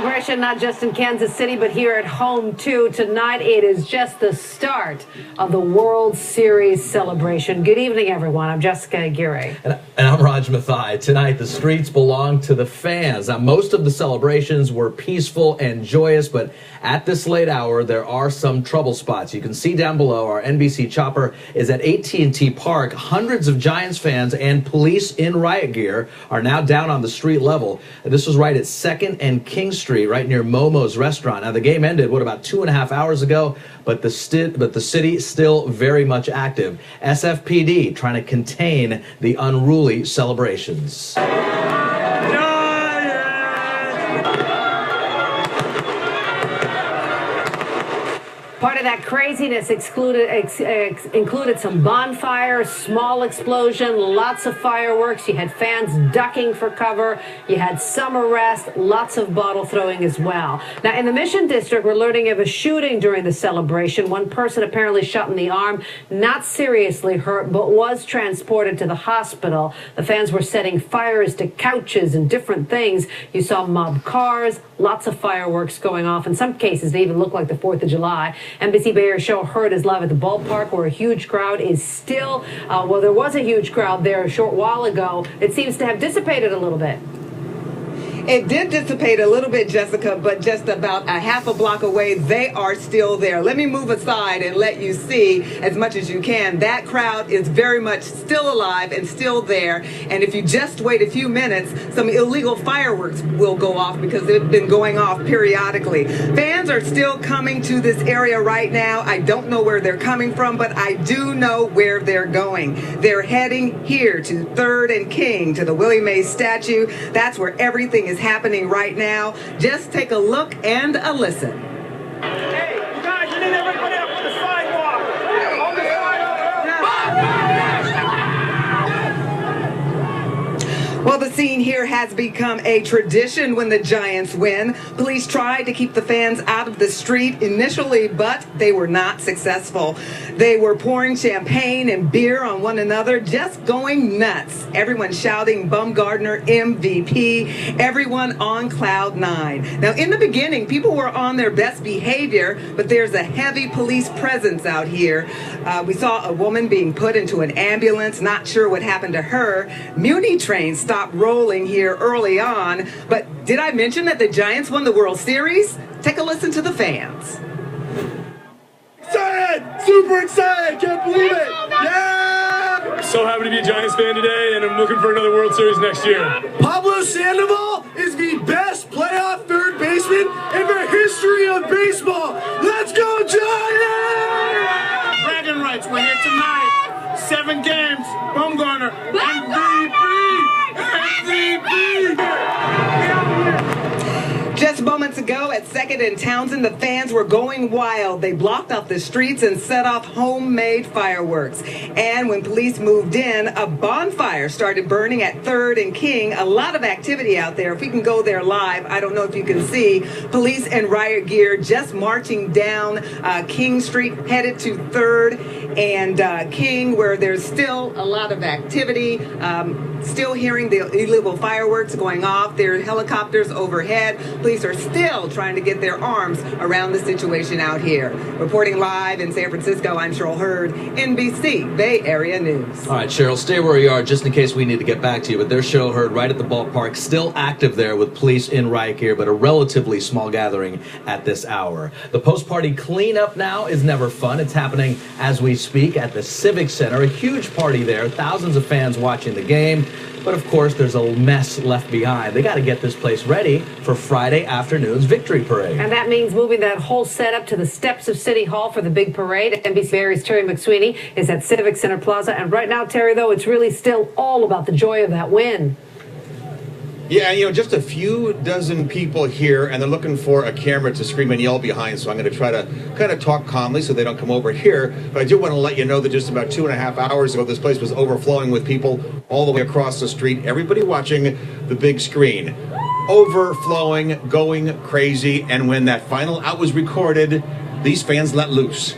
celebration not just in Kansas City, but here at home, too. Tonight, it is just the start of the World Series celebration. Good evening, everyone. I'm Jessica Aguirre. And I'm Raj Mathai. Tonight, the streets belong to the fans. Now, most of the celebrations were peaceful and joyous, but at this late hour, there are some trouble spots. You can see down below, our NBC chopper is at AT&T Park. Hundreds of Giants fans and police in riot gear are now down on the street level. This was right at 2nd and King Street, right near Momo's restaurant. Now, the game ended, about 2.5 hours ago, but the city still very much active. SFPD trying to contain the unruly celebrations. Part of that craziness included some bonfires, small explosion, lots of fireworks. You had fans ducking for cover. You had some arrests, lots of bottle throwing as well. Now, in the Mission District, we're learning of a shooting during the celebration. One person apparently shot in the arm, not seriously hurt, but was transported to the hospital. The fans were setting fires to couches and different things. You saw mob cars, lots of fireworks going off. In some cases, they even looked like the 4th of July. NBC Bay Area show Hurd is live at the ballpark, where a huge crowd is still, well, there was a huge crowd there a short while ago. It seems to have dissipated a little bit. It did dissipate a little bit, Jessica, but just about a half a block away, they are still there. Let me move aside and let you see as much as you can. That crowd is very much still alive and still there. And if you just wait a few minutes, some illegal fireworks will go off because they've been going off periodically. Fans are still coming to this area right now. I don't know where they're coming from, but I do know where they're going. They're heading here to 3rd and King, to the Willie Mays statue. That's where everything is happening right now. Just take a look and a listen. Hey, you guys, you need everybody up on the sidewalk. On the sidewalk. Well, the scene here has become a tradition when the Giants win. Police tried to keep the fans out of the street initially, but they were not successful. They were pouring champagne and beer on one another, just going nuts. Everyone shouting Bumgardner MVP, everyone on cloud 9. Now, in the beginning, people were on their best behavior, but there's a heavy police presence out here. We saw a woman being put into an ambulance, not sure what happened to her. Muni trains stopped rolling here early on, but did I mention that the Giants won the World Series? Take a listen to the fans. Excited! Super excited! Can't believe it! Yeah! So happy to be a Giants fan today, and I'm looking for another World Series next year. Pablo Sandoval is the best playoff third baseman in the history of baseball. Let's go, Giants! Bragging rights, we're here tonight. 7 games, Bumgarner, MVP! Just moments ago at 2nd and Townsend, the fans were going wild. They blocked off the streets and set off homemade fireworks. And when police moved in, a bonfire started burning at 3rd and King. A lot of activity out there. If we can go there live, I don't know if you can see. Police in riot gear just marching down King Street, headed to 3rd and King, where there's still a lot of activity. Still hearing the illegal fireworks going off. There are helicopters overhead. Police are still trying to get their arms around the situation out here. Reporting live in San Francisco, I'm Cheryl Hurd, NBC Bay Area News. All right, Cheryl, stay where you are just in case we need to get back to you. But there's Cheryl Hurd right at the ballpark, still active there with police in riot gear, but a relatively small gathering at this hour. The post-party cleanup now is never fun. It's happening as we speak at the Civic Center. A huge party there, thousands of fans watching the game. But of course, there's a mess left behind. They got to get this place ready for Friday afternoon's victory parade. And that means moving that whole setup to the steps of City Hall for the big parade. NBC Bay Area's Terry McSweeney is at Civic Center Plaza. And right now, Terry, though, it's really still all about the joy of that win. Yeah, you know, just a few dozen people here, and they're looking for a camera to scream and yell behind, so I'm going to try to kind of talk calmly so they don't come over here. But I do want to let you know that just about 2.5 hours ago, this place was overflowing with people all the way across the street. Everybody watching the big screen. Overflowing, going crazy, and when that final out was recorded, these fans let loose.